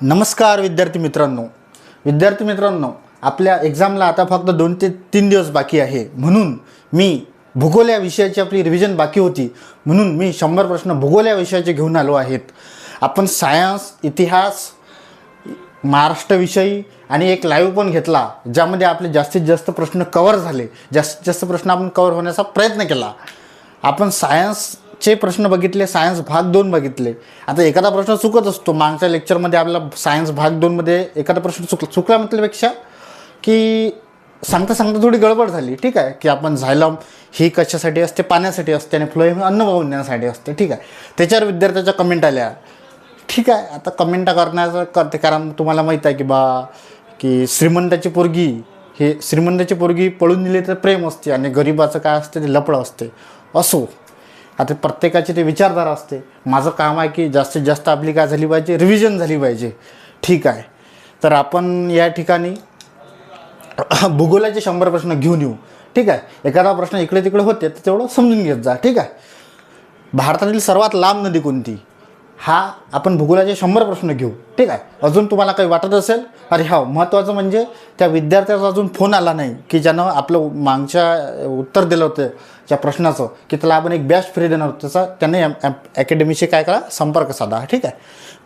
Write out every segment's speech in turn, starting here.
नमस्कार विद्यार्थी मित्रांनो, आपल्या एक्झामला आता फक्त 2 ते 3 दिवस बाकी आहे. म्हणून मी भूगोल या विषयाची आपली रिव्हिजन बाकी होती, म्हणून मी 100 प्रश्न भूगोल या विषयाचे घेऊन आलो आहेत. आपण सायन्स, इतिहास, महाराष्ट्रविषयी आणि एक लाईव्ह पण घेतला, ज्यामध्ये आपले जास्तीत जास्त प्रश्न कव्हर झाले. जास्तीत जास्त प्रश्न आपण कव्हर होण्याचा प्रयत्न केला. आपण सायन्सचे प्रश्न बघितले, सायन्स भाग 2 बघितले. आता एखादा प्रश्न चुकत असतो. मागच्या लेक्चरमध्ये आपला सायन्स भाग 2 मध्ये एखादा प्रश्न चुकला म्हटल्यापेक्षा की सांगता थोडी गडबड झाली. ठीक आहे, की आपण झायलम ही कशासाठी असते? पाण्यासाठी असते, आणि फ्लोएम अन्न वाहून नेण्यासाठी असते. ठीक आहे, त्याच्यावर विद्यार्थ्याच्या कमेंट आल्या. ठीक आहे, आता कमेंट करण्याचं करते, कारण तुम्हाला माहीत आहे की श्रीमंताची पोरगी पळून दिली तर प्रेम असते, आणि गरिबाचं काय असते ते लपडं असते. असो, आता प्रत्येकाची ते विचारधारा असते. माझं काम आहे की जास्तीत जास्त आपली काय झाली पाहिजे, रिव्हिजन झाली पाहिजे. ठीक आहे, तर आपण या ठिकाणी भूगोलाचे 100 प्रश्न घेऊन येऊ. ठीक आहे, एखादा प्रश्न इकडे तिकडे होते तर तेवढं समजून घेत जा. ठीक आहे, भारतातील सर्वात लांब नदी कोणती? हा आपण भूगोलाचे 100 प्रश्न घेऊ. ठीक आहे, अजून तुम्हाला काही वाटत असेल, अरे हा महत्त्वाचं म्हणजे त्या विद्यार्थ्याचा अजून फोन आला नाही की ज्यानं आपलं मागच्या उत्तर दिलं होतं त्या प्रश्नाचं, की त्याला आपण एक बॅच फ्री देणार होतं, त्याचा त्याने अकॅडमीशी काय करा, संपर्क साधा. ठीक आहे,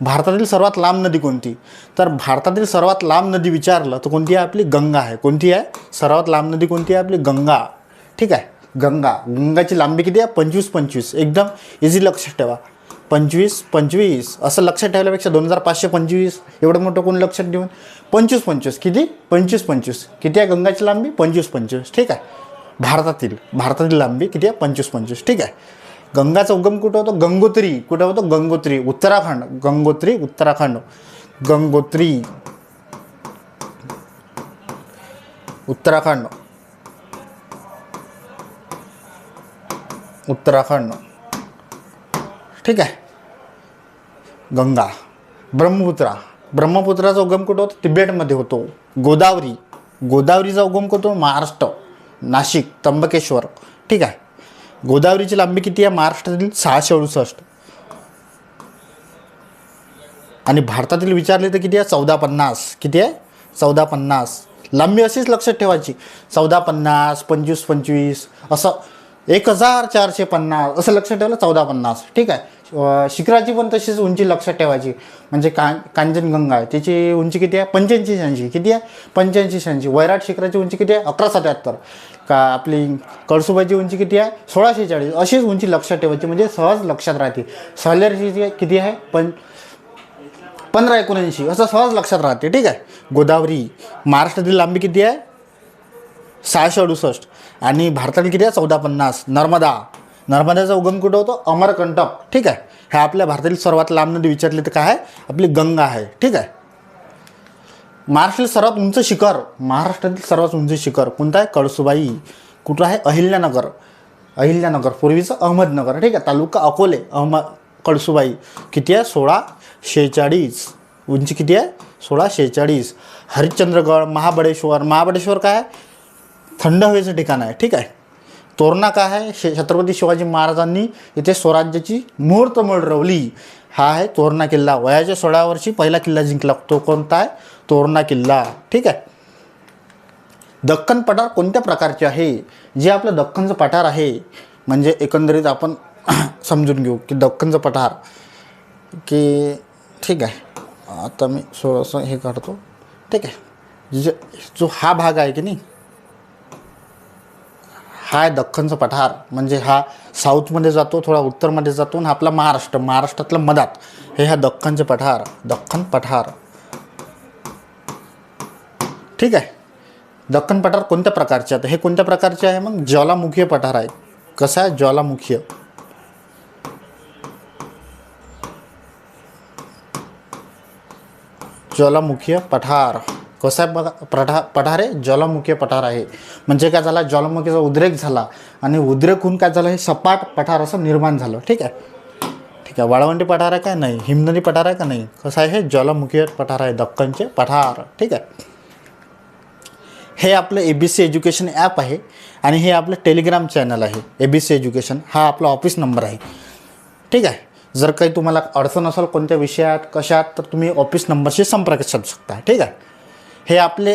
भारतातील सर्वात लांब नदी कोणती? तर भारतातील सर्वात लांब नदी विचारलं तर कोणती आहे? आपली गंगा आहे. कोणती आहे? सर्वात लांब नदी कोणती आहे? आपली गंगा. ठीक आहे, गंगाची लांबी किती आहे? 25. एकदम इझी लक्षात ठेवा. 25 असं लक्षात ठेवल्यापेक्षा 2525 एवढं मोठं कोण लक्षात ठेवून 25 किती? 25 किती आहे गंगाची लांबी? 25. ठीक आहे, भारतातील लांबी किती आहे? 25. ठीक आहे, गंगाचा उगम कुठं होतो? गंगोत्री. कुठं होतं? गंगोत्री, उत्तराखंड. उत्तराखंड. ठीक आहे, गंगा. ब्रह्मपुत्राचा उगम कुठं होतो? तिबेटमध्ये होतो. गोदावरीचा उगम कुठं? महाराष्ट्र, नाशिक, त्र्यंबकेश्वर. ठीक आहे, गोदावरीची लांबी किती आहे? महाराष्ट्रातील 668. आणि भारतातील विचारले तर किती आहे? 1450. किती आहे? 1450. लांबी अशीच लक्षात ठेवायची. 1450, 25 असं 1450 असं लक्षात ठेवलं. 1450. ठीक आहे, शिखराची पण तशीच उंची लक्षात ठेवायची. म्हणजे कांचनगंगा आहे, त्याची उंची किती आहे? 85. किती आहे? 85. वैराट शिखराची उंची किती आहे? 1177. का आपली कळसुबाईची उंची किती आहे? 1646. अशीच उंची लक्षात ठेवायची, म्हणजे सहज लक्षात राहते. साल्हेरची किती आहे? 1579 असं सहज लक्षात राहते. ठीक आहे, गोदावरी. महाराष्ट्रातील लांबी किती आहे? 668. आणि भारतातील किती आहे? 1450. नर्मदाचा उगम कुठं होतो? अमरकंटक. ठीक आहे, हे आपल्या भारतातील सर्वात लांब नदी विचारली तर काय आहे? आपली गंगा आहे. ठीक आहे, महाराष्ट्रातील सर्वात उंच शिखर कोणतं आहे? कळसुबाई. कुठं आहे? अहिल्यानगर, पूर्वीचं अहमदनगर. ठीक आहे, तालुका अकोले. कळसुबाई किती आहे? 1646. उंची किती आहे? 1646. हरिश्चंद्रगड. महाबळेश्वर काय आहे? थंड हवेचं ठिकाण आहे. ठीक आहे, तोरणा काय आहे? छत्रपती शिवाजी महाराजांनी इथे स्वराज्याची मुहूर्तमेढ रोवली. हा आहे तोरणा किल्ला. वयाच्या 16व्या वर्षी पहिला किल्ला जिंकला. तो कोणता आहे? तोरणा किल्ला. ठीक आहे, दख्खन पठार कोणत्या प्रकारचे आहे? जे आपलं दख्खनचं पठार आहे, म्हणजे एकंदरीत आपण समजून घेऊ की दख्खनचं पठार की, ठीक आहे, आता मी थोडंसं हे काढतो. ठीक आहे, जो हा भाग आहे की नाही, हा आहे दख्खनचं पठार. म्हणजे हा साऊथमध्ये जातो, थोडा उत्तरमध्ये जातो, आणि आपला महाराष्ट्रातलं मधात हे हा दख्खनचे दख्खन पठार. ठीक आहे, दख्खन पठार कोणत्या प्रकारचे आहे? हे कोणत्या प्रकारचे आहे? मग ज्वालामुखीय पठार आहे. कसं आहे? ज्वालामुखीय पठार. कसं आहे बघा, पठार आहे, ज्वालामुखीय पठार आहे. म्हणजे काय झाला? ज्वालामुखीचा उद्रेक झाला, आणि उद्रेक होऊन काय झालं? हे सपाट पठार असं निर्माण झालं. ठीक आहे, वाळवंटी पठार आहे का? नाही. हिमनदी पठार आहे का? नाही. कसं आहे? हे ज्वालामुखीय पठार आहे, दख्खनचे पठार. ठीक आहे, हे आपलं ABC एज्युकेशन ॲप आहे, आणि हे आपलं टेलिग्राम चॅनल आहे. ABC एज्युकेशन हा आपला ऑफिस नंबर आहे. ठीक आहे, जर काही तुम्हाला अडचण असेल कोणत्या विषयात कशात, तर तुम्ही ऑफिस नंबरशी संपर्क साधू शकता. ठीक आहे. हे आपले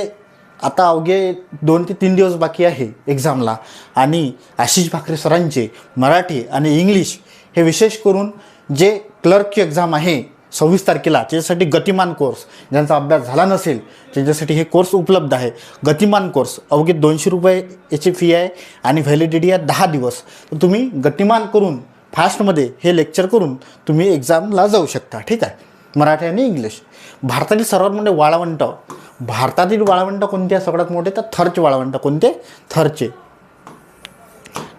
आता अवघे 2 ते 3 दिवस बाकी आहे एक्झामला. आणि आशिष भाकरे सरांचे मराठी आणि इंग्लिश हे विशेष करून जे क्लर्कची एक्झाम आहे 26 तारखेला, त्याच्यासाठी गतिमान कोर्स, ज्यांचा अभ्यास झाला नसेल त्यांच्यासाठी हे कोर्स उपलब्ध आहे. गतिमान कोर्स अवघे 200 रुपये याची फी आहे आणि व्हॅलिडिटी आहे 10 दिवस. तर तुम्ही गतिमान करून फास्टमध्ये हे लेक्चर करून तुम्ही एक्झामला जाऊ शकता. ठीक आहे. मराठी आणि इंग्लिश. भारतातील सर्वात मोठे वाळवंट, भारतातील वाळवंट कोणते आहे सगळ्यात मोठे, तर थरचे वाळवंट. कोणते? थरचे.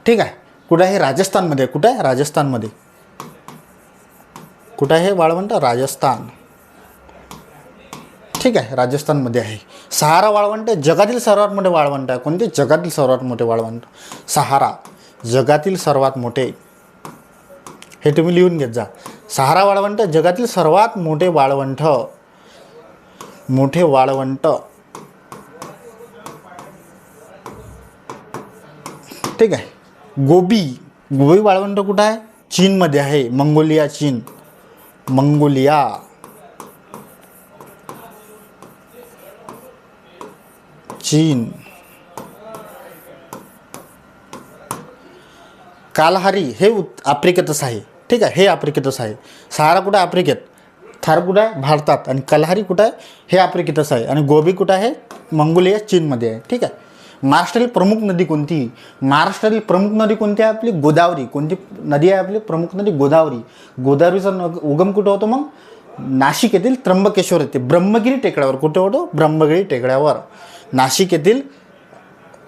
ठीक आहे. कुठं आहे? राजस्थानमध्ये. कुठं आहे? राजस्थानमध्ये. कुठं आहे वाळवंट? राजस्थान. ठीक आहे. राजस्थानमध्ये आहे. सहारा वाळवंट जगातील सर्वात मोठे वाळवंट आहे. कोणते? जगातील सर्वात मोठे वाळवंट सहारा. जगातील सर्वात मोठे. हे तुम्ही लिहून घेत जा. सहारा वाळवंट जगातील सर्वात मोठे वाळवंट. मोठे वाळवंट. ठीक आहे. गोबी. गोबी वाळवंट कुठं आहे? चीनमध्ये आहे. मंगोलिया. चीन. मंगोलिया. चीन. कालहारी हे आफ्रिकेतच आहे. ठीक आहे. हे आफ्रिकेतच आहे. सहारा कुठं आहे? आफ्रिकेत. थार कुठं आहे? भारतात. आणि कालहारी कुठं आहे? हे आफ्रिकेतच आहे. आणि गोबी कुठं आहे? मंगोलिया चीनमध्ये आहे. ठीक आहे. महाराष्ट्रातील प्रमुख नदी कोणती? महाराष्ट्रातील प्रमुख नदी कोणती आहे? आपली गोदावरी. कोणती नदी आहे आपली प्रमुख नदी? गोदावरी. गोदावरीचा उगम कुठं होतो मग? नाशिक येथील त्र्यंबकेश्वर येथे ब्रह्मगिरी टेकड्यावर. कुठे होतो? ब्रह्मगिरी टेकड्यावर. नाशिक येथील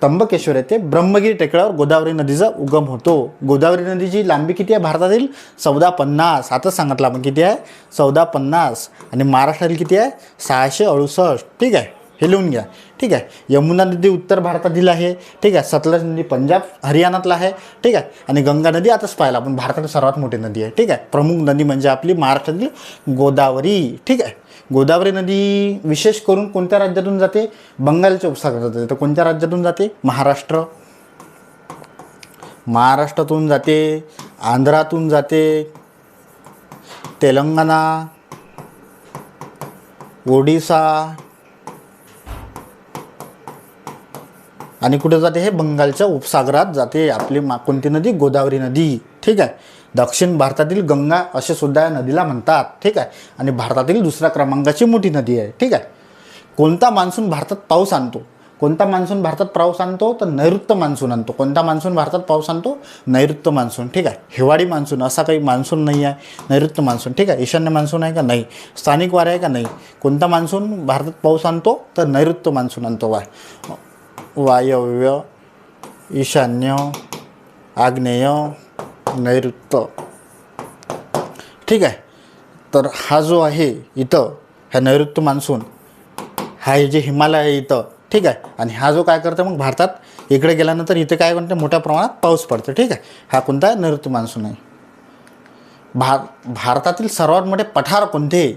त्र्यंबकेश्वर येथे ब्रह्मगिरी टेकड्यावर गोदावरी नदीचा उगम होतो. गोदावरी नदीची लांबी किती आहे भारतातील? 1450. आताच सांगितलं आपण किती आहे? 1450. आणि महाराष्ट्रातील किती आहे? 668. ठीक आहे. हे लिहून घ्या. ठीक आहे. यमुना नदी उत्तर भारतातील आहे. ठीक आहे. सतलज नदी पंजाब हरियाणातला आहे. ठीक आहे. आणि गंगा नदी आताच पाहिला आपण भारतातील सर्वात मोठी नदी आहे. ठीक आहे. प्रमुख नदी म्हणजे आपली महाराष्ट्रातील गोदावरी. ठीक आहे. गोदावरी नदी विशेष करून कोणत्या राज्यातून जाते? बंगालच्या उपसागरात जाते. तर कोणत्या राज्यातून जाते? महाराष्ट्र. महाराष्ट्रातून जाते. आंध्रातून जाते. तेलंगणा. ओडिसा. आणि कुठे जाते? हे बंगालच्या उपसागरात जाते आपली कोणती नदी? गोदावरी नदी. ठीक आहे. दक्षिण भारतातील गंगा असे सुद्धा या नदीला म्हणतात. ठीक आहे. आणि भारतातील दुसऱ्या क्रमांकाची मोठी नदी आहे. ठीक आहे. कोणता मान्सून भारतात पाऊस आणतो? कोणता मान्सून भारतात पाऊस आणतो? तर नैऋत्य मान्सून आणतो. कोणता मान्सून भारतात पाऊस आणतो? नैऋत्य मान्सून. ठीक आहे. हिवाळी मान्सून असा काही मान्सून नाही आहे. नैऋत्य मान्सून. ठीक आहे. ईशान्य मान्सून आहे का? नाही. स्थानिक वारे आहे का? नाही. कोणता मान्सून भारतात पाऊस आणतो? तर नैऋत्य मान्सून आणतो. वायव्य, ईशान्य, आग्नेय, नैऋत्य. ठीक आहे. तर हा जो आहे इथं हा नैऋत्य मान्सून, हा हे जे हिमालय आहे इथं. ठीक आहे. आणि हा जो काय करतो मग भारतात इकडे गेल्यानंतर इथे काय म्हणते? मोठ्या प्रमाणात पाऊस पडतो. ठीक आहे. हा कोणता आहे? नैऋत्य मान्सून आहे. भारतातील सर्वात मोठे पठार कोणते?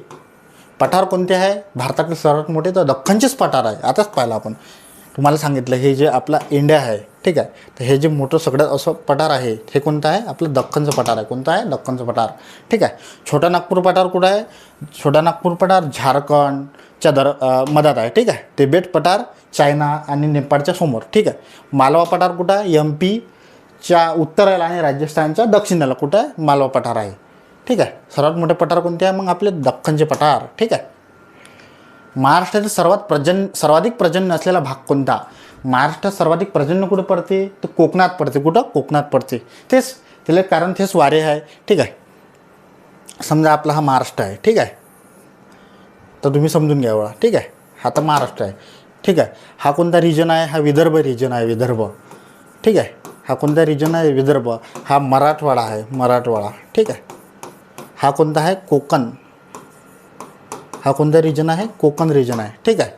पठार कोणते आहे भारतातील सर्वात मोठे? तर दख्खनचेच पठार आहे. आताच पाहिलं आपण. तुम्हाला सांगितलं हे जे आपला इंडिया आहे. ठीक आहे. तर हे जे मोठं सगळ्यात असं पठार आहे हे कोणतं आहे? आपलं दख्खनचं पठार आहे. कोणतं आहे? दख्खनचं पठार. ठीक आहे. छोटा नागपूर पठार कुठं आहे? छोटा नागपूर पठार झारखंडच्या मधात आहे. ठीक आहे. तिबेट पठार चायना आणि नेपाळच्या समोर. ठीक आहे. मालवा पठार कुठं आहे? MP उत्तरेला आणि राजस्थानच्या दक्षिणेला कुठं आहे? मालवा पठार आहे. ठीक आहे. सर्वात मोठे पठार कोणते आहे? मग आपले दख्खनचे पठार. ठीक आहे. महाराष्ट्रातील सर्वाधिक प्रजन्य असलेला भाग कोणता? महाराष्ट्रात सर्वाधिक प्रजन्य कुठं पडते? तर कोकणात पडते. कुठं? कोकणात पडते. तेच त्याला कारण तेच वारे आहे. ठीक आहे. समजा आपला हा महाराष्ट्र आहे. ठीक आहे. तर तुम्ही समजून घ्या बघा. ठीक आहे. हा तर महाराष्ट्र आहे. ठीक आहे. हा कोणता रिजन आहे? हा विदर्भ रिजन आहे. विदर्भ. ठीक आहे. हा कोणता रिजन आहे? विदर्भ. हा मराठवाडा आहे. मराठवाडा. ठीक आहे. हा कोणता आहे? कोकण. हा कोणता रिजन आहे? कोकण रिजन आहे. ठीक आहे.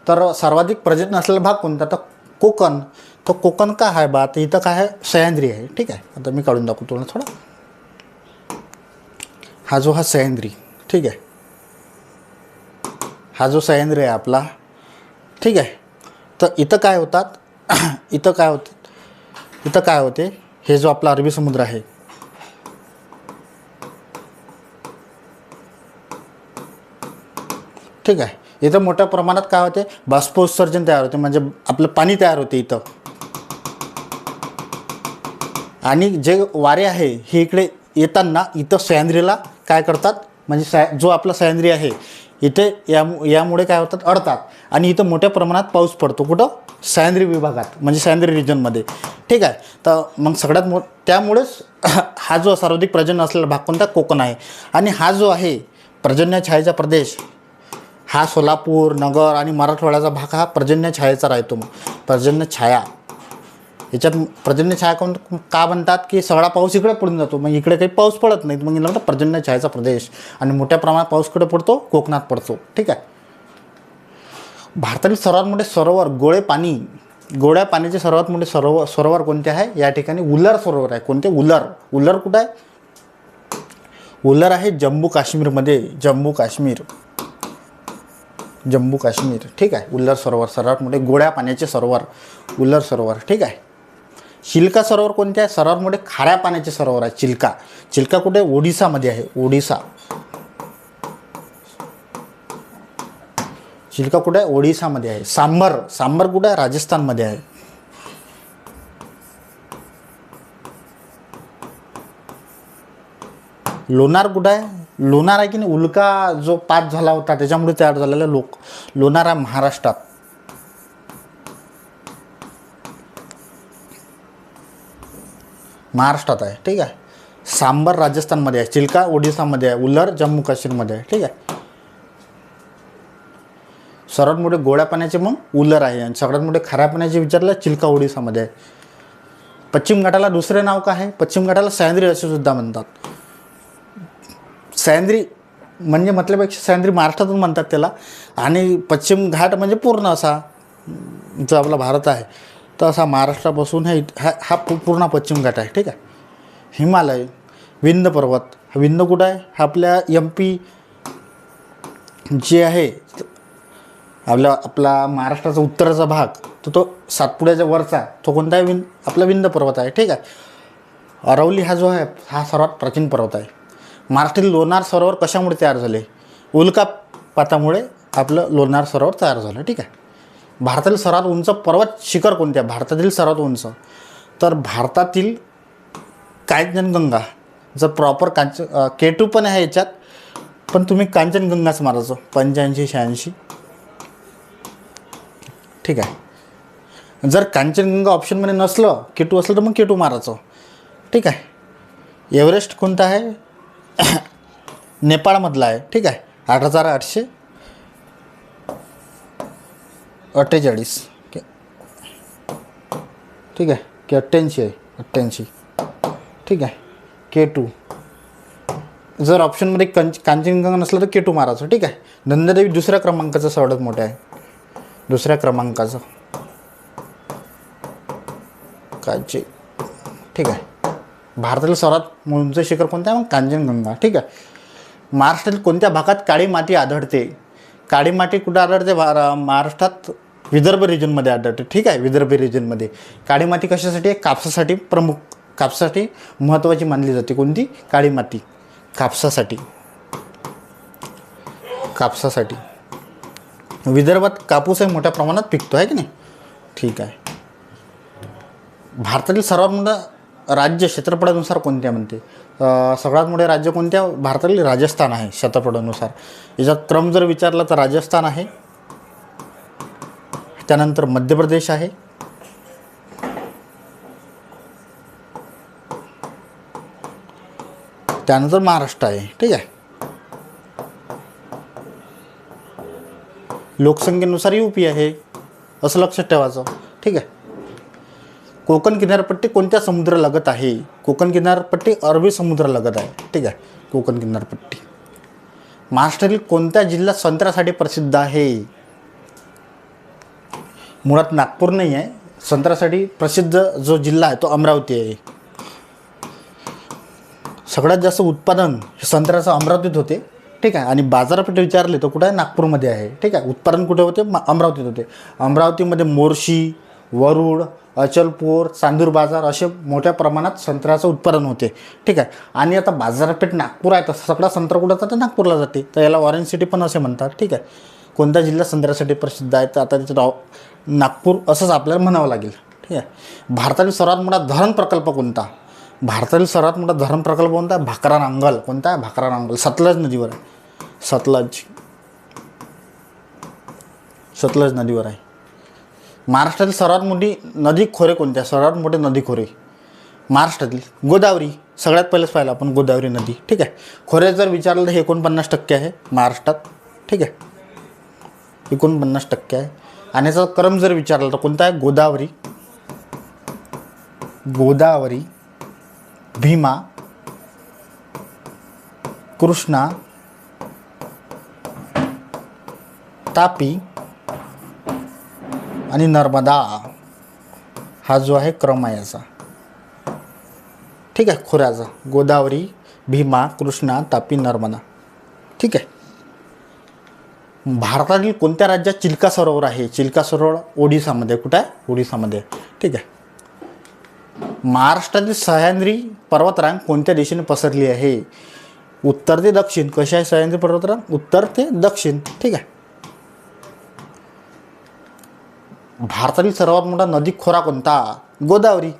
तर सर्वाधिक प्रजन्य असलेला भाग कोणता? तर कोकण. तर कोकण का आहे बा? तर इथं काय आहे? सह्याद्री आहे. ठीक आहे. आता मी काढून दाखवतो तुम्हाला थोडा. हा सह्याद्री. ठीक आहे. हा जो सह्याद्री आहे आपला. ठीक आहे. तर इथं काय होतात? इथं काय होते? हे जो आपला अरबी समुद्र आहे. ठीक आहे. इथं मोठ्या प्रमाणात काय होते, बाष्पोत्सर्जन तयार होते, म्हणजे आपलं पाणी तयार होते इथं. आणि जे वारे आहे हे इकडे येताना इथं सह्याद्रीला काय करतात, म्हणजे जो आपला सह्याद्री आहे इथे यामुळे काय होतात, अडतात. आणि इथं मोठ्या प्रमाणात पाऊस पडतो. कुठं, सह्याद्री विभागात, म्हणजे सह्याद्री रिजनमध्ये. ठीक आहे. तर मग सगळ्यात त्यामुळेच हा जो सर्वाधिक पर्जन्य असलेला भाग कोणता, कोकण आहे. आणि हा जो आहे पर्जन्य छायेचा प्रदेश, हा सोलापूर, नगर आणि मराठवाड्याचा भाग हा पर्जन्य छायेचा राहतो. मग पर्जन्य छाया, याच्यात पर्जन्य छाया कोण का म्हणतात, की सगळा पाऊस इकडे पडून जातो, मग इकडे काही पाऊस पडत नाही, मग म्हणतात पर्जन्य छायेचा प्रदेश. आणि मोठ्या प्रमाणात पाऊस कुठे पडतो, कोकणात पडतो. ठीक आहे. भारतातील सर्वात मोठे सरोवर, गोड्या पाण्याचे सर्वात मोठे सरोवर कोणते आहे, या ठिकाणी उलर सरोवर आहे. कोणते, उलर कुठं आहे, उलर आहे जम्मू काश्मीरमध्ये, जम्मू काश्मीर. ठीक आहे. उल्लर सरोवर सर्वात मोठे गोड्या पाण्याचे सरोवर, उल्लर सरोवर. ठीक आहे. चिल्का सरोवर कोणते आहे, सर्वात मोठे खाऱ्या पाण्याचे सरोवर आहे चिल्का कुठे, ओडिसामध्ये आहे, चिल्का कुठे आहे, ओडिसामध्ये आहे. सांबर कुठे आहे, राजस्थानमध्ये आहे. लोणार कुठं आहे, लोणार आहे की नाही, उल्का जो पात झाला होता त्याच्यामुळे तयार झालेला लोणार आहे महाराष्ट्रात. आहे. ठीक आहे. सांबर राजस्थानमध्ये आहे, चिल्का ओडिसामध्ये आहे, उल्लर जम्मू काश्मीरमध्ये आहे. ठीक आहे. सर्वात मोठे गोड्या पाण्याचे मग उल्लर आहे, आणि सगळ्यात मोठे खाऱ्या पाण्याचे विचारलं चिल्का ओडिसामध्ये आहे. पश्चिम घाटाला दुसरे नाव काय आहे, पश्चिम घाटाला सह्याद्री असे सुद्धा म्हणतात. सह्याद्री म्हणजे म्हटल्यापेक्षा सह्याद्री महाराष्ट्रातून म्हणतात त्याला. आणि पश्चिम घाट म्हणजे पूर्ण असा जो आपला भारत आहे, तर असा महाराष्ट्रापासून हा पूर्ण पश्चिम घाट आहे. ठीक आहे. हिमालय, विंध्य पर्वत, विंध्य कुठं आहे, हा आपल्या MP जे आहे आपला महाराष्ट्राचा उत्तरेचा भाग, तो सातपुड्याच्या वरचा तो कोणता आहे, आपला विंध्य पर्वत आहे. ठीक आहे. अरवली हा जो आहे हा सर्वात प्राचीन पर्वत आहे. महाराष्ट्रातील लोणार सरोवर कशामुळे तयार झाले, उल्कापातामुळे आपलं लोणार सरोवर तयार झालं. ठीक आहे. भारतातील सर्वात उंच पर्वत शिखर कोणते आहे, भारतातील सर्वात उंच, तर भारतातील कांचनगंगा. जर प्रॉपर K2 पण आहे याच्यात, पण तुम्ही कांचनगंगाच मारायचं, 85-86. ठीक आहे. जर कांचनगंगा ऑप्शनमध्ये नसलं, K2 असलं तर मग K2 मारायचं. ठीक आहे. एव्हरेस्ट कोणता आहे, नेपाळमधला आहे. ठीक आहे. 8848. ठीक आहे. की 88 आहे, 88. ठीक आहे. K2 जर ऑप्शनमध्ये कांचनगंगा नसलं तर K2 मारायचं. ठीक आहे. नंदादेवी दुसऱ्या क्रमांकाचं सर्वात मोठं आहे, दुसऱ्या क्रमांकाचं कांची. ठीक आहे. भारतातील सर्वात उंच शिखर कोणतं आहे, मग कांचनगंगा. ठीक आहे. महाराष्ट्रातील कोणत्या भागात काळी माती आढळते, काळी माती कुठे आढळते, महाराष्ट्रात विदर्भ रिजनमध्ये आढळते. ठीक आहे. विदर्भ रिजनमध्ये काळी माती कशासाठी आहे, कापसासाठी महत्त्वाची मानली जाते. कोणती, काळी माती, कापसासाठी. विदर्भात कापूसही मोठ्या प्रमाणात पिकतो आहे की नाही. ठीक आहे. भारतातील सर्वात मोठं राज्य क्षेत्रफळानुसार कोणत्या म्हणते, सगळ्यात मोठे राज्य कोणत्या, भारतातील राजस्थान आहे क्षेत्रफळानुसार. याचा क्रम जर विचारला तर राजस्थान आहे, त्यानंतर मध्य प्रदेश आहे, त्यानंतर महाराष्ट्र आहे. ठीक आहे. लोकसंख्येनुसार UP आहे, असं लक्षात ठेवायचं. ठीक आहे. कोकण किनारपट्टी कोणत्या समुद्रालगत आहे, कोकण किनारपट्टी अरबी समुद्रालगत आहे. ठीक आहे. कोकण किनारपट्टी. महाराष्ट्रातील कोणत्या जिल्हा संत्र्यासाठी प्रसिद्ध आहे, मुळात नागपूर नाही आहे, संत्र्यासाठी प्रसिद्ध जो जिल्हा आहे तो अमरावती आहे. सगळ्यात जास्त उत्पादन संत्र्याचं अमरावतीत होते. ठीक आहे. आणि बाजारपेठ विचारले तर कुठं आहे, नागपूरमध्ये आहे. ठीक आहे. उत्पादन कुठे होते, अमरावतीत होते. अमरावतीमध्ये मोर्शी, वरुड, अचलपूर, चांदूर बाजार असे मोठ्या प्रमाणात संत्र्याचं उत्पादन होते. ठीक आहे. आणि आता बाजारपेठ नागपूर आहे, तर सगळा संत्रा कुठं जाते, नागपूरला जाते, तर याला ऑरेंज सिटी पण असे म्हणतात. ठीक आहे. कोणता जिल्हा संत्र्यासाठी प्रसिद्ध आहे? तर आता त्याचं नाव नागपूर असंच आपल्याला म्हणावं लागेल. ठीक आहे. भारतातील सर्वात मोठा धरण प्रकल्प कोणता? भारतातील सर्वात मोठा धरण प्रकल्प कोणता? भाकरा नांगल. कोणता आहे? भाकरा नांगल. सतलज नदीवर आहे. सतलज नदीवर आहे. महाराष्ट्रातील सर्वात मोठी नदी खोरे कोणत्या? सर्वात मोठे नदी खोरे महाराष्ट्रातील गोदावरी. सगळ्यात पहिलेच पाहिलं आपण गोदावरी नदी. ठीक आहे. खोरे जर विचारलं तर हे 49% आहे महाराष्ट्रात. ठीक आहे, 49% आहे. आणि याचा क्रम जर विचारला तर कोणता आहे? गोदावरी, भीमा, कृष्णा, तापी आणि नर्मदा. हा जो आहे क्रम आहे याचा. ठीक आहे, खोऱ्याचा. गोदावरी, भीमा, कृष्णा, तापी, नर्मदा. ठीक आहे. भारतातील कोणत्या राज्यात चिल्का सरोवर आहे? चिल्का सरोवर ओडिसामध्ये. कुठं आहे? ओडिसामध्ये. ठीक आहे. महाराष्ट्रातील सह्याद्री पर्वतरांग कोणत्या दिशेने पसरली आहे? उत्तर ते दक्षिण. कशी आहे सह्याद्री पर्वतरांग? उत्तर ते दक्षिण. ठीक आहे. भारतातील सर्वात मोठा नदी खोरा कोणता? गोदावरी.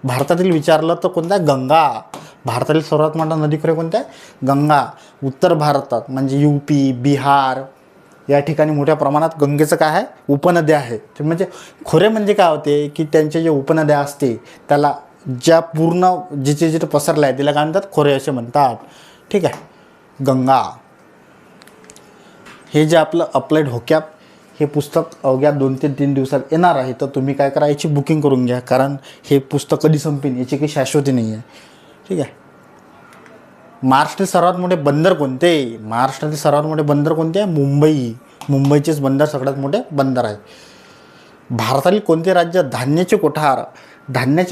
भारतातील विचारलं तर कोणता? गंगा. भारतातील सर्वात मोठा नदी खोरे कोणता आहे? गंगा. उत्तर भारतात म्हणजे यूपी, बिहार या ठिकाणी मोठ्या प्रमाणात गंगेचं काय आहे? उपनद्या आहेत. ते म्हणजे खोरे म्हणजे काय होते की त्यांचे जे उपनद्या असते त्याला ज्या पूर्ण जिथे पसरल्या आहे त्याला काय म्हणतात? खोरे असे म्हणतात. ठीक आहे. गंगा. हे जे आपलं अप्लाइड होकॅप हे पुस्तक अवघ्या 2 ते 3 दिवसात येणार आहे. तर तुम्ही काय करा, याची बुकिंग करून घ्या, कारण हे पुस्तक कधी संपेन याची काही शाश्वती नाही आहे. ठीक आहे. महाराष्ट्रातील सर्वात मोठे बंदर कोणते? महाराष्ट्रातील सर्वात मोठे बंदर कोणते आहे? मुंबईचेच बंदर सगळ्यात मोठे बंदर आहे. भारतातील कोणते राज्य धान्याचे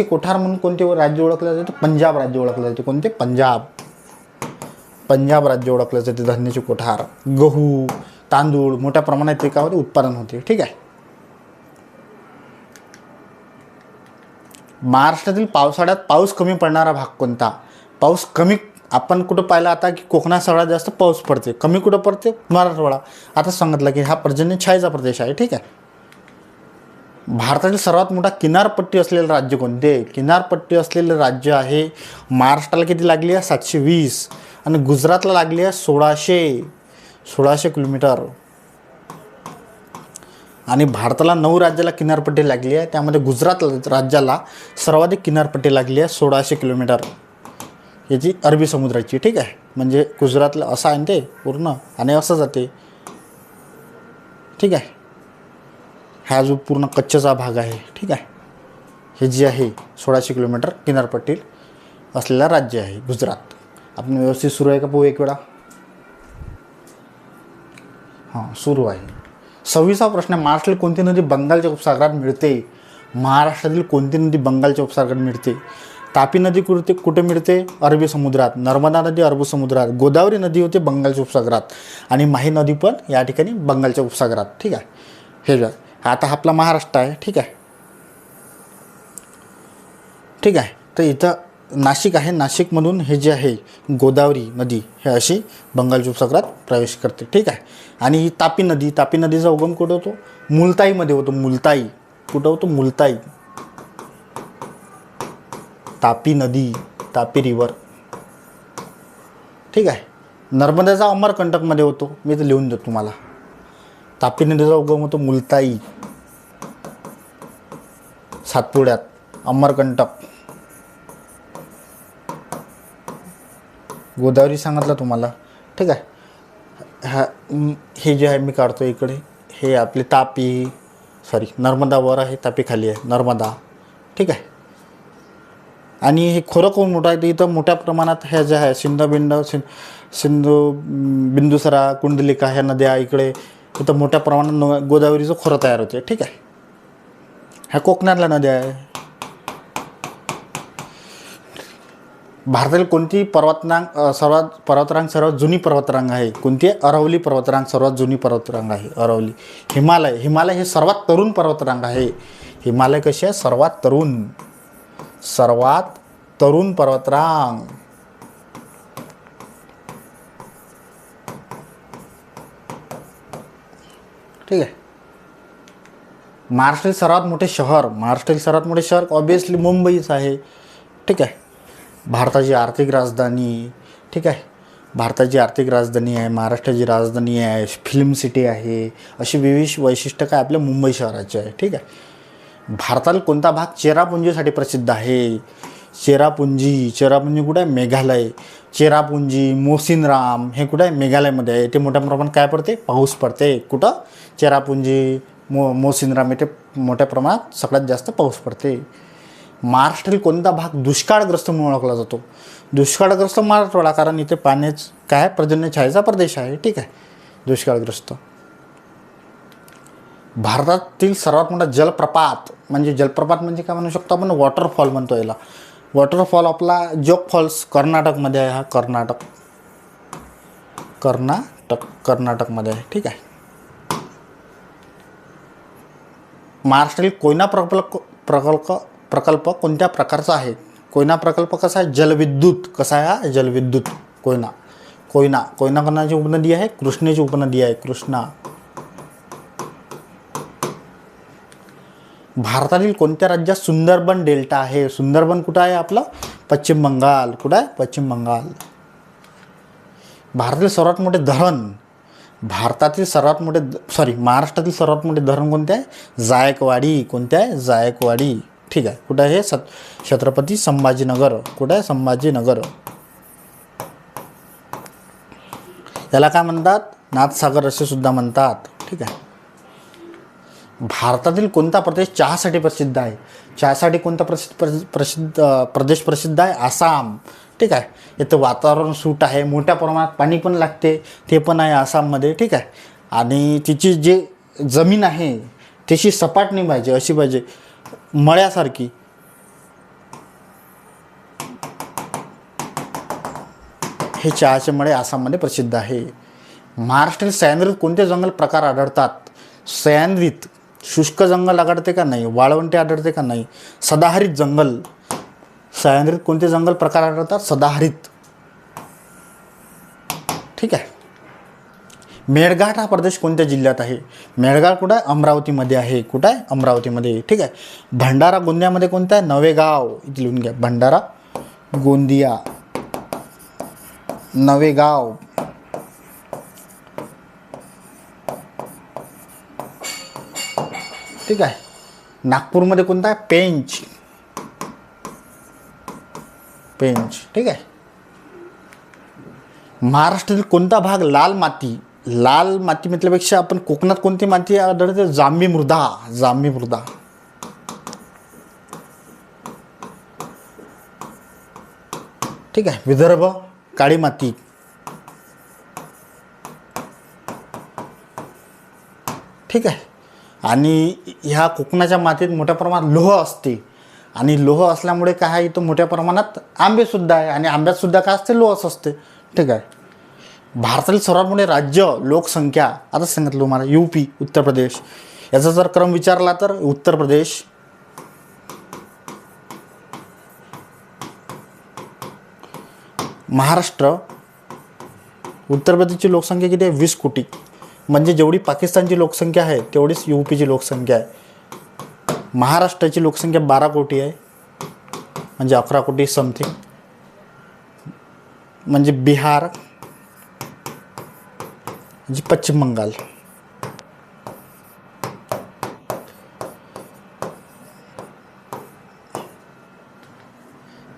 कोठार म्हणून कोणते राज्य ओळखले जाते? पंजाब राज्य ओळखले जाते. कोणते? पंजाब राज्य ओळखले जाते. धान्याचे कोठार. गहू, तांदूळ मोठ्या प्रमाणात पिकावर उत्पादन होते. ठीक आहे. महाराष्ट्रातील पावसाळ्यात पाऊस कमी पडणारा भाग कोणता? पाऊस कमी आपण कुठं पाहिलं आता की कोकणात सगळ्यात जास्त पाऊस पडते. कमी कुठं पडते? मराठवाडा. आता सांगितलं की हा पर्जन्य छायेचा प्रदेश आहे. ठीक आहे. भारतातील सर्वात मोठा किनारपट्टी असलेले राज्य कोणते? किनारपट्टी असलेले राज्य आहे महाराष्ट्राला किती लागली आहे? 720. आणि गुजरातला लागली आहे 1600 किलोमीटर. आणि भारताला 9 राज्याला किनारपट्टी लागली आहे. त्यामध्ये गुजरात राज्याला सर्वाधिक किनारपट्टी लागली आहे 1600 किलोमीटर याची अरबी समुद्राची. ठीक आहे. म्हणजे गुजरातला असं आहे ते पूर्ण आणि असं जाते. ठीक आहे. हा जो पूर्ण कच्छचा भाग आहे. ठीक आहे. हे जे आहे 1600 किलोमीटर किनारपट्टी असलेलं राज्य आहे गुजरात. आपण व्यवस्थित सुरू आहे का पाहू एक वेळा? हां, सुरू आहे. 26वा प्रश्न. महाराष्ट्रातील कोणती नदी बंगालच्या उपसागरात मिळते? महाराष्ट्रातील कोणती नदी बंगालच्या उपसागरात मिळते? तापी नदी कुठे मिळते? अरबी समुद्रात. नर्मदा नदी अरबी समुद्रात. गोदावरी नदी होते बंगालच्या उपसागरात. आणि माही नदी पण या ठिकाणी बंगालच्या उपसागरात. ठीक आहे. हे आता आपला महाराष्ट्र आहे. ठीक आहे. ठीक आहे. तर इथं नाशिक आहे. नाशिकमधून हे जे आहे गोदावरी नदी हे अशी बंगालच्या उपसागरात प्रवेश करते. ठीक आहे. आणि तापी नदीचा उगम कुठं होतो? मुलताईमध्ये होतो. मुलताई कुठं होतो? मुलताई. तापी नदी, तापी रिवर. ठीक आहे. नर्मदेचा अमरकंटकमध्ये होतो. मी तर लिहून देतो तुम्हाला. तापी नदीचा उगम होतो मुलताई, सातपुड्यात, अमरकंटक. गोदावरी सांगितलं तुम्हाला. ठीक आहे. हे जे आहे मी काढतो इकडे, हे आपले नर्मदा वर आहे, तापी खाली आहे, नर्मदा. ठीक आहे. आणि हे खोरं कोण मोठं आहे? तर इथं मोठ्या प्रमाणात ह्या ज्या आहे सिंधू, बिंदुसरा, कुंडलिका ह्या नद्या इकडे इथं मोठ्या प्रमाणात गोदावरीचं खोरं तयार होते. ठीक आहे. ह्या कोकणातल्या नद्या आहे. भारतातील कोणती पर्वतरांग सर्वात जुनी पर्वतरांग आहे? कोणती आहे? अरवली पर्वतरांग सर्वात जुनी पर्वतरांग आहे. अरवली. हिमालय हे सर्वात तरुण पर्वतरांग आहे. हिमालय कशी आहे? सर्वात तरुण पर्वतरांग. ठीक आहे. महाराष्ट्रातील सर्वात मोठे शहर ऑब्वियसली मुंबईच आहे. ठीक आहे. भारताची आर्थिक राजधानी, ठीक आहे, भारताची आर्थिक राजधानी आहे, महाराष्ट्राची राजधानी आहे, फिल्म सिटी आहे, अशी विविध वैशिष्ट्य काय आपल्या मुंबई शहराचे आहे. ठीक आहे. भारतातील कोणता भाग चेरापुंजीसाठी प्रसिद्ध आहे? चेरापुंजी कुठं आहे? मेघालय. चेरापुंजी, मोसिनराम हे कुठं आहे? मेघालयमध्ये आहे. ते मोठ्या प्रमाणात काय पडते? पाऊस पडते. कुठं? चेरापुंजी, मोसिनराम येथे मोठ्या प्रमाणात सगळ्यात जास्त पाऊस पडते. महाराष्ट्रातील कोणता भाग दुष्काळग्रस्त म्हणून ओळखला जातो? दुष्काळग्रस्त मराठवाडा, कारण इथे पाण्याच काय पर्जन्य छायेचा प्रदेश आहे. ठीक आहे. दुष्काळग्रस्त. भारतातील सर्वात मोठा जलप्रपात म्हणजे काय म्हणू शकतो आपण? वॉटरफॉल म्हणतो याला. वॉटरफॉल आपला जोग फॉल्स कर्नाटकमध्ये आहे. हा कर्नाटकमध्ये आहे. ठीक आहे. महाराष्ट्रातील कोयना प्रकल्प कोणत्या प्रकारचा आहे? कोयना प्रकल्प कसा आहे? जलविद्युत. कसा आहे हा? जलविद्युत. कोयना कोणाची उपनदी आहे? कृष्णेची उपनदी आहे. कृष्णा. भारतातील कोणत्या राज्यात सुंदरबन डेल्टा आहे? सुंदरबन कुठं आहे आपलं? पश्चिम बंगाल. कुठं आहे? पश्चिम बंगाल. महाराष्ट्रातील सर्वात मोठे धरण कोणते आहे? जायकवाडी. कोणते आहे? जायकवाडी. ठीक आहे. कुठं आहे? छत्रपती संभाजीनगर. कुठं आहे? संभाजीनगर. याला काय म्हणतात? नाथसागर असे सुद्धा म्हणतात. ठीक आहे. भारतातील कोणता प्रदेश चहासाठी प्रसिद्ध आहे? चहासाठी कोणता प्रदेश प्रसिद्ध आहे? आसाम. ठीक आहे. इथं वातावरण सूट आहे, मोठ्या प्रमाणात पाणी पण लागते, ते पण आहे आसाममध्ये. ठीक आहे. आणि तिची जे जमीन आहे त्याची सपाट नाही पाहिजे, अशी पाहिजे मळ्यासारखी. हे चहाचे मळे आसाममध्ये प्रसिद्ध आहे. महाराष्ट्रातील सह्याद्रीत कोणते जंगल प्रकार आढळतात? सह्याद्रीत शुष्क जंगल आढळते का नाही? वाळवंटे आढळते का नाही? सदाहरित जंगल. सह्याद्रीत कोणते जंगल प्रकार आढळतात? सदाहरित. ठीक आहे. मेळघाट हा प्रदेश कोणत्या जिल्ह्यात आहे? मेळघाट कुठं आहे? अमरावतीमध्ये आहे. कुठं आहे? अमरावतीमध्ये. ठीक आहे. भंडारा गोंदियामध्ये कोणतं आहे? नवेगाव. इथे लिहून घ्या. भंडारा गोंदिया नवेगाव. ठीक आहे. नागपूरमध्ये कोणता आहे? पेंच. ठीक आहे. महाराष्ट्रातील कोणता भाग लाल माती म्हटल्यापेक्षा आपण कोकणात कोणती माती आढळते? जांभी मृदा. ठीक आहे. विदर्भ काळी माती. ठीक आहे. आणि ह्या कोकणाच्या मातीत मोठ्या प्रमाणात लोह असते, आणि लोह असल्यामुळे काय आहे, इथं मोठ्या प्रमाणात आंबेसुद्धा आहे, आणि आंब्यात सुद्धा काय असते? लोहच असते. ठीक आहे. भारतातील सर्वात मोठे राज्य लोकसंख्या, आता सांगितलं तुम्हाला, UP उत्तर प्रदेश. याचा जर क्रम विचारला तर उत्तर प्रदेश, महाराष्ट्र. उत्तर प्रदेशची लोकसंख्या किती आहे? 20 कोटी. म्हणजे जेवढी पाकिस्तानची लोकसंख्या आहे तेवढीच UPची लोकसंख्या आहे. महाराष्ट्राची लोकसंख्या 12 कोटी आहे, म्हणजे 11 कोटी समथिंग. म्हणजे बिहार, म्हणजे पश्चिम बंगाल.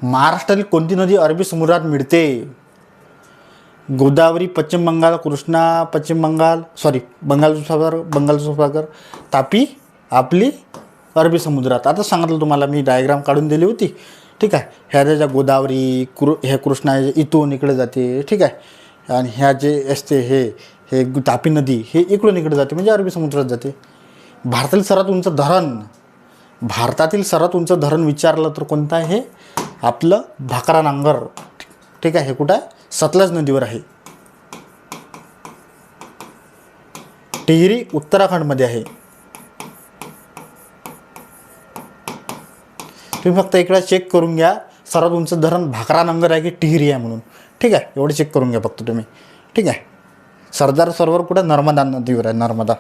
महाराष्ट्रातील कोणती नदी अरबी समुद्रात मिळते? गोदावरी पश्चिम बंगाल, कृष्णा पश्चिम बंगाल, बंगालचा सागर, तापी आपली अरबी समुद्रात. आता सांगितलं तुम्हाला मी, डायग्राम काढून दिली होती. ठीक आहे. ह्या ज्या गोदावरी हे कृष्णा इथून इकडे जाते. ठीक आहे. आणि ह्या जे असते हे तापी नदी हे इकडून इकडे जाते, म्हणजे अरबी समुद्रात जाते. भारतातील सर्वात उंच धरण विचारलं तर कोणतं आहे? आपलं भाकरा नांगर. ठीक आहे. हे कुठं आहे? सतलज नदीवर आहे. टिहरी उत्तराखंडमध्ये आहे. तुम्ही फक्त इकडे चेक करून घ्या, सर्वात उंच धरण भाकरा नांगर आहे की टिहरी आहे म्हणून. ठीक आहे. एवढे चेक करून घ्या फक्त तुम्ही. ठीक आहे. सरदार सरोवर कुठं? नर्मदा नदीवर आहे. नर्मदा.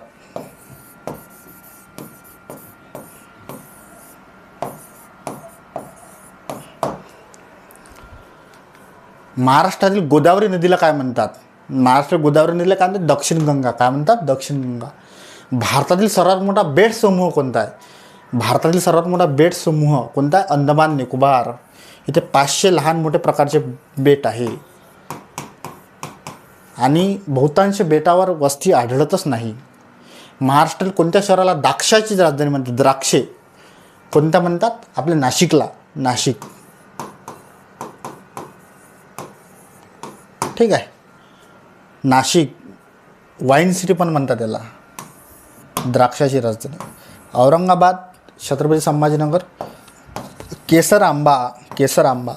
महाराष्ट्रातील गोदावरी नदीला काय म्हणतात? महाराष्ट्र गोदावरी नदीला काय म्हणतात? दक्षिण गंगा. काय म्हणतात? दक्षिण गंगा. भारतातील सर्वात मोठा बेट समूह कोणता आहे? भारतातील सर्वात मोठा बेट समूह कोणता आहे? अंदमान निकोबार. इथे 500 लहान मोठे प्रकारचे बेट आहे आणि बहुतांश बेटावर वस्ती आढळतच नाही. महाराष्ट्रातील कोणत्या शहराला द्राक्षाची राजधानी म्हणतात? द्राक्षे कोणत्या म्हणतात? आपल्या नाशिकला. नाशिक. ठीक आहे. नाशिक वाईन सिटी पण म्हणतात त्याला, द्राक्षाची राजधानी. औरंगाबाद, छत्रपती संभाजीनगर, केसर आंबा. केसर आंबा.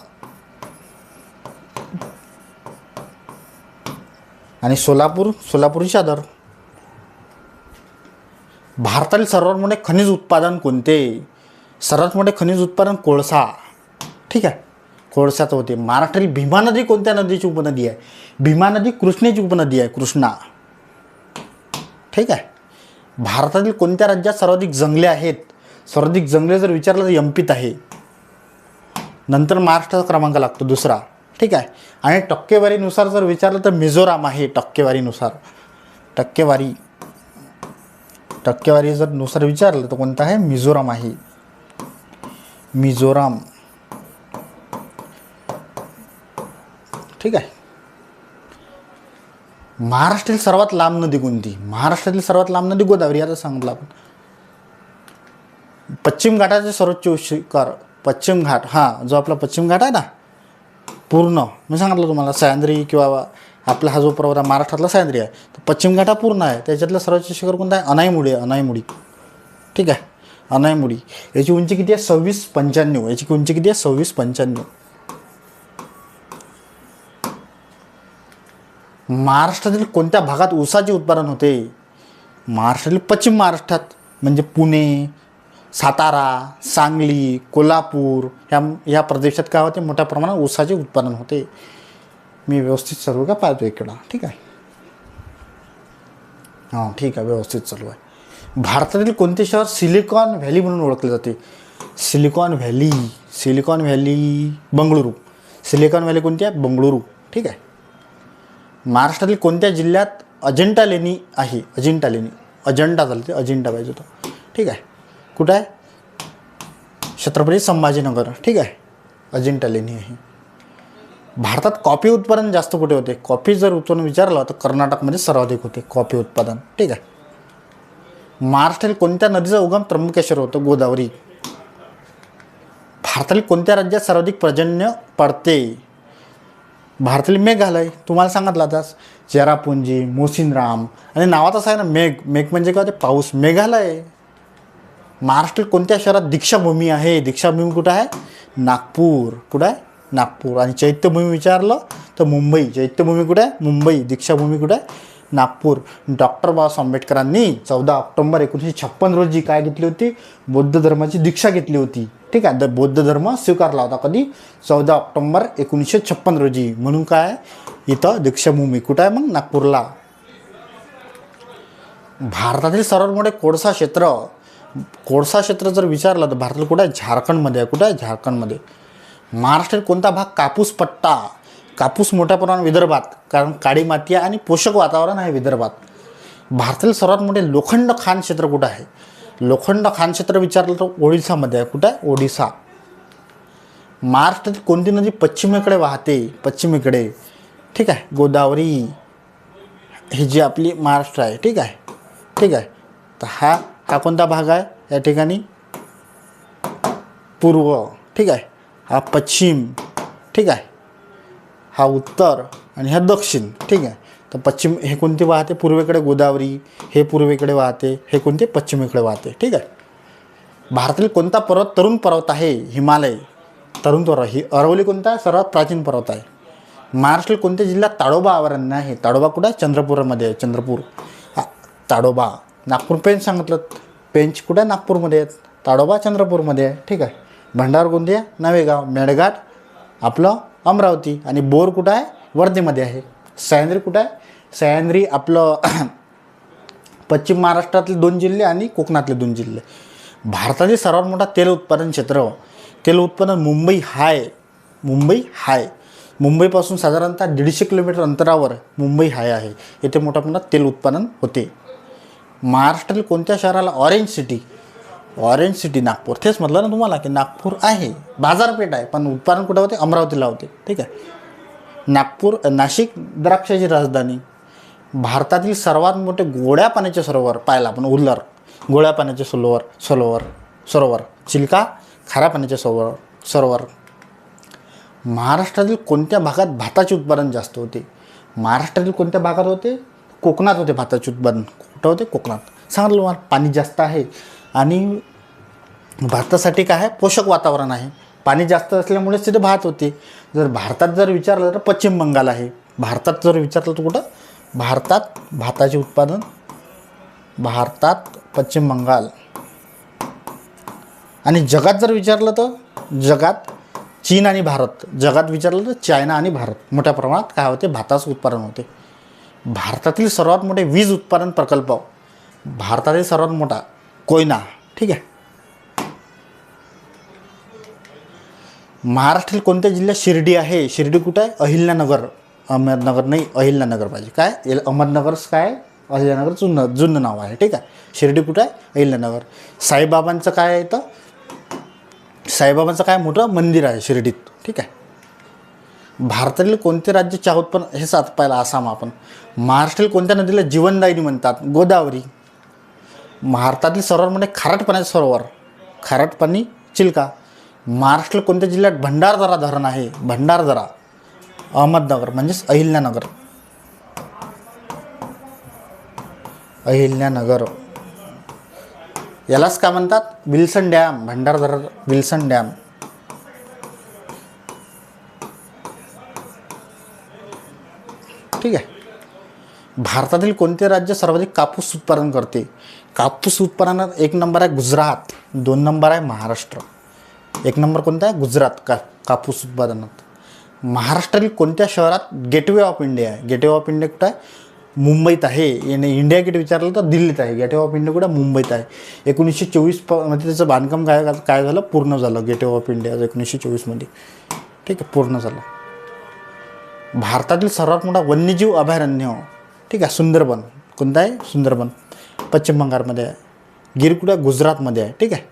आणि सोलापूर, सोलापुरी चादर. भारतातील सर्वात मोठे खनिज उत्पादन कोणते? सर्वात मोठे खनिज उत्पादन कोळसा. ठीक आहे, कोळशाचं होते. महाराष्ट्रातील भीमा नदी कोणत्या नदीची उपनदी आहे? भीमा नदी कृष्णेची उपनदी आहे, कृष्णा. ठीक आहे. भारतातील कोणत्या राज्यात सर्वाधिक जंगले आहेत? सर्वाधिक जंगले जर विचारलं तर एमपीत आहे. नंतर महाराष्ट्राचा क्रमांक लागतो दुसरा. ठीक आहे. आणि टक्केवारीनुसार जर विचारलं तर मिझोराम आहे. टक्केवारीनुसार. टक्केवारी जर नुसार विचारलं तर कोणता आहे? मिझोराम आहे. मिझोराम. ठीक आहे. महाराष्ट्रातील सर्वात लांब नदी कोणती? महाराष्ट्रातील सर्वात लांब नदी गोदावरी. आता सांगितलं आपण. पश्चिम घाटाचे सर्वोच्च शिखर. पश्चिम घाट. हां, जो आपला पश्चिम घाट आहे ना, पूर्ण मी सांगितलं तुम्हाला, सह्याद्री किंवा आपला हा जो पर्वत आहे महाराष्ट्रातला सह्याद्री आहे, तर पश्चिम घाट हा पूर्ण आहे. त्याच्यातलं सर्वोच्च शिखर कोणतं आहे? अनाईमुडी आहे. अनाईमुडी. ठीक आहे, अनाईमुडी. याची उंची किती आहे? 2695. याची उंची किती आहे? 2695. महाराष्ट्रातील कोणत्या भागात ऊसाचे उत्पादन होते? महाराष्ट्रातील पश्चिम महाराष्ट्रात, म्हणजे पुणे, सातारा, सांगली, कोल्हापूर ह्या प्रदेशात काय होते? मोठ्या प्रमाणात ऊसाचे उत्पादन होते. मी व्यवस्थित सर्व का पाहतो इकडं. ठीक आहे. हां, ठीक आहे, व्यवस्थित चालू आहे. भारतातील कोणते शहर सिलिकॉन व्हॅली म्हणून ओळखले जाते? Silicon valley. Silicon valley Bengaluru. Silicon valley कोणती आहे? बंगळुरू. ठीक आहे. महाराष्ट्रातील कोणत्या जिल्ह्यात अजिंठा लेणी आहे? अजिंठा लेणी. अजंठा झालं ते, अजिंठा पाहिजे होतं. ठीक आहे. कुठं आहे? छत्रपती संभाजीनगर. ठीक आहे. अजिंठा लेणी आहे. भारतात कॉफी उत्पादन जास्त कुठे होते? कॉफी जर उत्पादन विचारलं तर कर्नाटकमध्ये सर्वाधिक होते कॉफी उत्पादन. ठीक आहे. महाराष्ट्रातील कोणत्या नदीचा उगम त्र्यंबकेश्वर होतो? गोदावरी. भारतातील कोणत्या राज्यात सर्वाधिक पर्जन्य पडते? भारतातील मेघालय. तुम्हाला सांगितलं आताच. चेरापुंजी, मोसिनराम. आणि नावातच आहे ना मेघ. मेघ म्हणजे काय? ते पाऊस. मेघालय. महाराष्ट्रातील कोणत्या शहरात दीक्षाभूमी आहे? दीक्षाभूमी कुठं आहे? नागपूर. कुठं आहे? नागपूर. आणि चैत्यभूमी विचारलं तर मुंबई. चैत्यभूमी कुठे आहे? मुंबई. दीक्षाभूमी कुठे आहे? नागपूर. डॉक्टर बाबासाहेब आंबेडकरांनी 14 ऑक्टोबर 1956 रोजी काय घेतली होती? बौद्ध धर्माची दीक्षा घेतली होती. ठीक आहे. बौद्ध धर्म स्वीकारला होता. कधी? 14 ऑक्टोबर 1956 रोजी. म्हणून काय? इथं दीक्षाभूमी. कुठं आहे मग? नागपूरला. भारतातील सर्वात मोठे कोळसा क्षेत्र. कोळसा क्षेत्र जर विचारलं तर भारतातील कुठं आहे? झारखंडमध्ये आहे. कुठं आहे? झारखंडमध्ये. महाराष्ट्रात कोणता भाग कापूस पट्टा? कापूस मोठ्या प्रमाणात विदर्भात, कारण काळी माती आणि पोषक वातावरण आहे विदर्भात. भारतातील सर्वात मोठे लोखंड खाण क्षेत्र कुठं आहे? लोखंड खाण क्षेत्र विचारलं तर ओडिसामध्ये आहे. कुठं आहे? ओडिसा. महाराष्ट्रातील कोणती नदी पश्चिमेकडे वाहते? पश्चिमेकडे. ठीक आहे. गोदावरी. ही जी आपली महाराष्ट्र आहे. ठीक आहे. ठीक आहे. तर हा कोणता भाग आहे या ठिकाणी? पूर्व. ठीक आहे. हा पश्चिम. ठीक आहे. हा उत्तर आणि हा दक्षिण. ठीक आहे. तर पश्चिम हे कोणते वाहते? पूर्वेकडे गोदावरी. हे पूर्वेकडे वाहते. हे कोणते? पश्चिमेकडे वाहते. ठीक आहे. भारतातील कोणता पर्वत तरुण पर्वत आहे? हिमालय. तरुण पर्वत. ही अरवली कोणता आहे? सर्वात प्राचीन पर्वत आहे. महाराष्ट्रातील कोणत्या जिल्ह्यात ताडोबा अभयारण्य आहे? ताडोबा कुठं आहे? चंद्रपूरमध्ये आहे. चंद्रपूर. हा ताडोबा. नागपूर पेंच सांगितलं. पेंच कुठं आहे? नागपूरमध्ये आहेत. ताडोबा चंद्रपूरमध्ये आहे. ठीक आहे. भंडार कोणती आहे? नवेगाव. मेळघाट आपलं अमरावती. आणि बोर कुठं आहे? वर्धेमध्ये आहे. सह्याद्री कुठं आहे? सह्याद्री आपलं पश्चिम महाराष्ट्रातले 2 जिल्हे आणि कोकणातले 2 जिल्हे. भारतातील सर्वात मोठा तेल उत्पादन क्षेत्र. तेल उत्पादन मुंबई हाय. मुंबई हाय. मुंबईपासून साधारणतः 150 किलोमीटर अंतरावर मुंबई आहे. येथे मोठ्या प्रमाणात तेल उत्पादन होते. महाराष्ट्रातील कोणत्या शहराला ऑरेंज सिटी नागपूर, तेच म्हटलं ना तुम्हाला की नागपूर आहे, बाजारपेठ आहे, पण उत्पादन कुठं होते? अमरावतीला होते. ठीक आहे. नाशिक द्राक्षाची राजधानी. भारतातील सर्वात मोठे गोड्या पाण्याचे सरोवर पाहिलं आपण उल्हार, गोड्या पाण्याचे सरोवर. चिल्का खाऱ्या पाण्याचे सरोवर. महाराष्ट्रातील कोणत्या भागात भाताचे उत्पादन जास्त होते? महाराष्ट्रातील कोणत्या भागात होते? कोकणात होते भाताचे उत्पादन. कुठं होते? कोकणात. सांगितलं मला, पाणी जास्त आहे आणि भातासाठी काय आहे? पोषक वातावरण आहे. पाणी जास्त असल्यामुळेच तिथे भात होते. भारतात जर विचारलं तर पश्चिम बंगाल आहे. भारतात जर विचारलं तर कुठं? भारतात भाताचे उत्पादन, भारतात पश्चिम बंगाल. आणि जगात जर विचारलं तर जगात चीन आणि भारत. जगात विचारलं तर चायना आणि भारत. मोठ्या प्रमाणात काय होते? भाताचं उत्पादन होते. भारतातील सर्वात मोठे वीज उत्पादन प्रकल्प, भारतातील सर्वात मोठा कोयना. ठीक आहे. महाराष्ट्रातील कोणत्या जिल्ह्यात शिर्डी आहे? शिर्डी कुठं आहे? अहिल्यानगर. अहमदनगर नाही, अहिल्यानगर पाहिजे. काय अहमदनगरच काय? अहिल्यानगर जुनं नाव आहे. ठीक आहे. शिर्डी कुठं आहे? अहिल्यानगर. साईबाबांचं काय आहे? तर साईबाबांचं काय मोठं मंदिर आहे शिर्डीत. ठीक आहे. भारतातील कोणते राज्य चहा उत्पन्न, हे सात पाहिलं आसाम आपण. महाराष्ट्रातील कोणत्या नदीला जीवनदायिनी म्हणतात? गोदावरी. भारतातील सर्वात मोठे खारट पाण्याचे सरोवर, खारट पाणी चिल्का. महाराष्ट्रातील कोणत्या जिल्ह्यात भंडारदरा धरण आहे? भंडारदरा. अहमदनगर म्हणजेच अहिल्यानगर. यालाच काय म्हणतात? Wilson dam. Bhandardara Wilson dam. ठीक आहे. भारतातील कोणते राज्य सर्वाधिक कापूस उत्पादन करते? कापूस उत्पादनात 1 नंबर आहे गुजरात, 2 नंबर आहे महाराष्ट्र. 1 नंबर कोणता आहे? गुजरात कापूस उत्पादनात. महाराष्ट्रातील कोणत्या शहरात गेटवे ऑफ इंडिया आहे? गेटवे ऑफ इंडिया कुठं आहे? मुंबईत आहे. याने इंडिया गेट विचारलं तर दिल्लीत आहे. गेटवे ऑफ इंडिया कुठं? मुंबईत आहे. 1924 मध्ये त्याचं बांधकाम काय झालं? पूर्ण झालं. गेटवे ऑफ इंडिया 1924 मध्ये. ठीक आहे, पूर्ण झालं. भारतातील सर्वात मोठा वन्यजीव अभयारण्य, ठीक आहे, सुंदरबन. कोणता आहे? सुंदरबन. पश्चिम बंगालमध्ये आहे. गिर कुठं? गुजरातमध्ये आहे. ठीक आहे.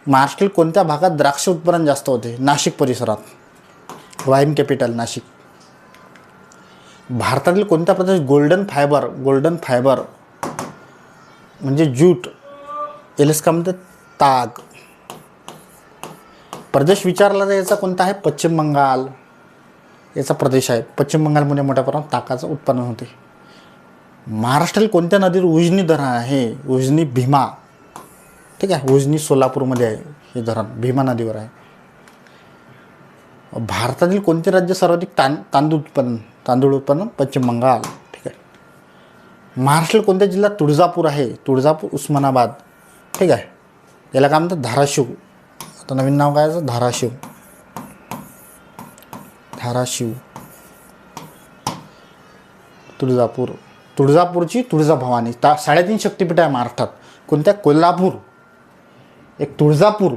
महाराष्ट्रातील कोणत्या भागात द्राक्ष उत्पादन जास्त होते? नाशिक परिसरात. Wine capital Nashik. भारतातील कोणत्या प्रदेश गोल्डन फायबर म्हणजे ज्यूट, यालाच काय म्हणतात? ताग. प्रदेश विचारला तर याचा कोणता आहे? पश्चिम बंगाल याचा प्रदेश आहे. पश्चिम बंगालमध्ये मोठ्या प्रमाणात तागाचं उत्पादन होते. महाराष्ट्रातील कोणत्या नदीवर उजनी धरण आहे? उजनी भीमा. ठीक आहे. उजनी सोलापूरमध्ये आहे हे धरण, भीमा नदीवर आहे. भारतातील कोणते राज्य सर्वाधिक तांदूळ उत्पादन? पश्चिम बंगाल. ठीक आहे. महाराष्ट्रातील कोणत्या जिल्ह्यात तुळजापूर आहे? तुळजापूर, उस्मानाबाद. ठीक आहे. याला काय म्हणतात? धाराशिव. आता नवीन नाव काय आहे? धाराशिव. तुळजापूरची तुळजाभवानी. 3.5 शक्तिपीठ आहे महाराष्ट्रात. कोणत्या? कोल्हापूर, एक तुळजापूर,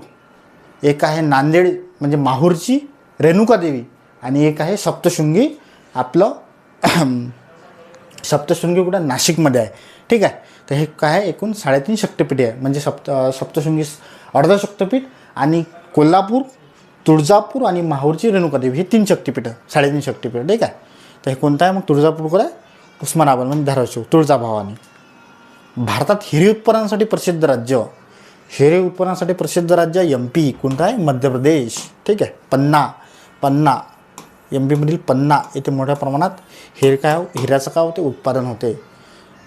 एक आहे नांदेड म्हणजे माहूरची रेणुकादेवी, आणि एक आहे सप्तशृंगी. आपलं सप्तशृंगी कुठं? नाशिकमध्ये आहे. ठीक आहे. तर हे काय आहे? एकूण 3.5 शक्तिपीठे आहे. म्हणजे सप्तशृंगी अर्ध शक्तिपीठ, आणि कोल्हापूर, तुळजापूर आणि माहूरची रेणुकादेवी हे 3 शक्तिपीठं, 3.5 शक्तिपीठ. ठीक आहे. तर हे कोणतं आहे मग? तुळजापूर कुठं आहे? उस्मानाबाद म्हणजे धाराशिव, तुळजाभवानी. भारतात हिरे उत्पादनासाठी प्रसिद्ध राज्य, MP. कोणतं आहे? मध्य प्रदेश. ठीक आहे. पन्ना MP मधील पन्ना येथे मोठ्या प्रमाणात हिऱ्याचं काय होते? उत्पादन होते.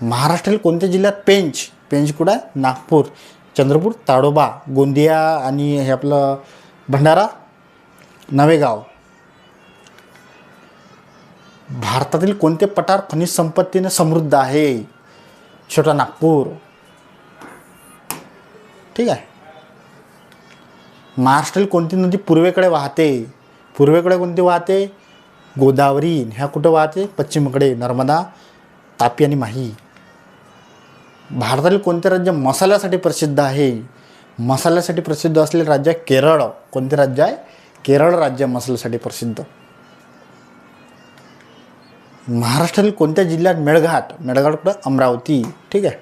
महाराष्ट्रातील कोणत्या जिल्ह्यात पेंच कुठं आहे? नागपूर, चंद्रपूर, ताडोबा, गोंदिया आणि हे आपलं भंडारा, नवेगाव. भारतातील कोणते पठार खनिज संपत्तीने समृद्ध आहे? छोटा नागपूर. ठीक आहे. महाराष्ट्रातील कोणती नदी पूर्वेकडे वाहते? पूर्वेकडे कोणती वाहते? गोदावरी. ह्या कुठं वाहते? पश्चिमेकडे, नर्मदा, तापी आणि माही. भारतातील कोणते राज्य मसाल्यासाठी प्रसिद्ध आहे? मसाल्यासाठी प्रसिद्ध असलेले राज्य आहे केरळ. कोणते राज्य आहे? केरळ राज्य मसाल्यासाठी प्रसिद्ध. महाराष्ट्रातील कोणत्या जिल्ह्यात मेळघाट कुठं? अमरावती. ठीक आहे.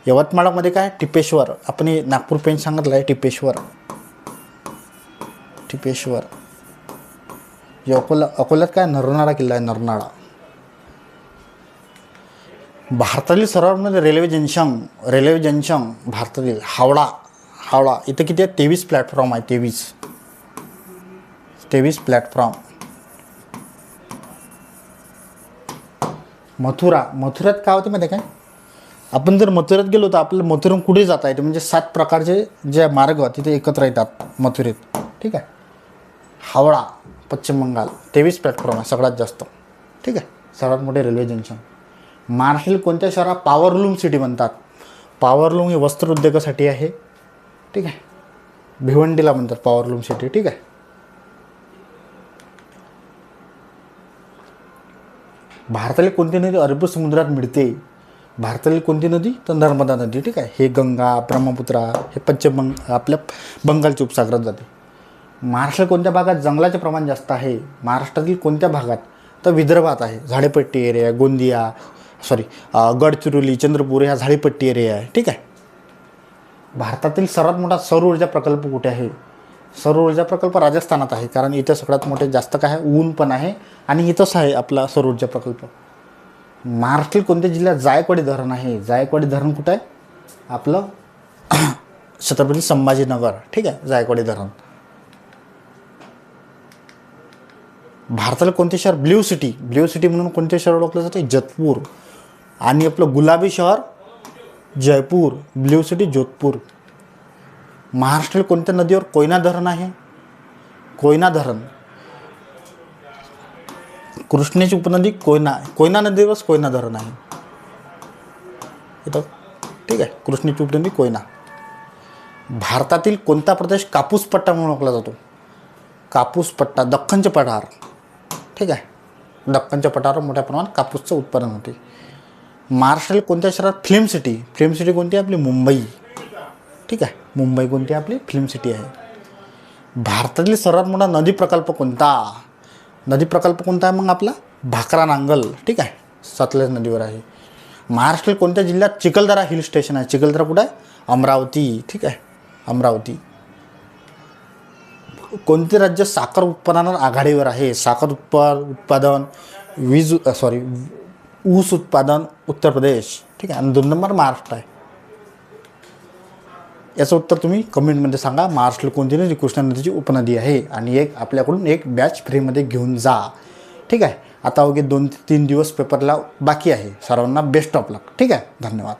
यवतमाळमध्ये काय? टिपेश्वर. आपण हे नागपूर पेन सांगितलं आहे टिपेश्वर. अकोल्यात काय? नरनाळा किल्ला आहे, नरनाळा. भारतातील सर्वात मोठे रेल्वे जंक्शन भारतातील हावडा. इथं किती आहे? 23 प्लॅटफॉर्म आहे. 23 प्लॅटफॉर्म. मथुरात काय होते माहिती आहे काय? आपण जर मथुरात गेलो तर आपल्याला मथुराहून कुठे जाता येते, म्हणजे 7 प्रकारचे जे मार्ग तिथे एकत्र येतात मथुरेत. ठीक आहे. हावडा पश्चिम बंगाल 23 प्लॅटफॉर्म आहे सगळ्यात जास्त. ठीक आहे. सर्वात मोठे रेल्वे जंक्शन. महाराष्ट्रातील कोणत्या शहरात पॉवरलूम सिटी म्हणतात? पॉवरलूम हे वस्त्र उद्योगासाठी आहे. ठीक आहे. भिवंडीला म्हणतात पॉवरलूम सिटी. ठीक आहे. भारतातील कोणती नदी अरबी समुद्रात मिळते? भारतातील कोणती नदी? तर नर्मदा नदी. ठीक आहे. हे गंगा, ब्रह्मपुत्रा हे आपल्या बंगालच्या उपसागरात जाते. महाराष्ट्रात कोणत्या भागात जंगलाचे प्रमाण जास्त आहे? महाराष्ट्रातील कोणत्या भागात? तर विदर्भात आहे. झाडेपट्टी एरिया, गोंदिया गडचिरोली, चंद्रपूर ह्या झाडेपट्टी एरिया आहे. ठीक आहे. भारतातील सर्वात मोठा सौर ऊर्जा प्रकल्प कुठे आहे? सौर ऊर्जा प्रकल्प राजस्थानात आहे, कारण इथं सगळ्यात मोठे जास्त काय आहे? ऊन पण आहे आणि इथंच आहे आपला सौर ऊर्जा प्रकल्प. महाराष्ट्रातील कोणत्या जिल्ह्यात जायकवाडी धरण आहे? जायकवाडी धरण कुठं आहे? आपलं छत्रपती संभाजीनगर. ठीक आहे. जायकवाडी धरण. भारताला कोणते शहर ब्ल्यू सिटी म्हणून कोणते शहर ओळखलं जाते? जोधपूर. आणि आपलं गुलाबी शहर जयपूर. Blue city Jodhpur. महाराष्ट्रातील कोणत्या नदीवर कोयना धरण आहे? कोयना धरण. कृष्णेची उपनदी कोयना नदीवर कोयना धरण आहे इथं. ठीक आहे. कृष्णेची उपनदी कोयना. भारतातील कोणता प्रदेश कापूस पट्टा म्हणून ओळखला जातो? कापूस पट्टा दख्खनचे पठार. ठीक आहे. दख्खनच्या पठारावर मोठ्या प्रमाणात कापूसचं उत्पादन होते. महाराष्ट्रातील कोणत्या शहरात फिल्म सिटी कोणती आहे? आपली मुंबई. ठीक आहे. मुंबई कोणती आहे? आपली फिल्म सिटी आहे. भारतातील सर्वात मोठा नदी प्रकल्प कोणता आहे? मग आपला भाकरा नांगल. ठीक आहे. सतलज नदीवर आहे. महाराष्ट्रातील कोणत्या जिल्ह्यात चिखलदरा हिल स्टेशन आहे? चिखलदरा कुठं आहे? अमरावती. ठीक आहे. अमरावती. कोणते राज्य साखर उत्पादनात आघाडीवर आहे? साखर उत्पादन ऊस उत्पादन उत्तर प्रदेश. ठीक आहे. आणि 2 नंबर महाराष्ट्र आहे. याचं उत्तर तुम्ही कमेंटमध्ये सांगा. महाराष्ट्राला कोणती नदी कृष्णा नदीची उपनदी आहे? आणि आपल्याकडून एक बॅच फ्रीमध्ये घेऊन जा. ठीक आहे. आता अवघे 2 ते 3 दिवस पेपरला बाकी आहे. सर्वांना बेस्ट ऑफ लक. ठीक आहे. धन्यवाद.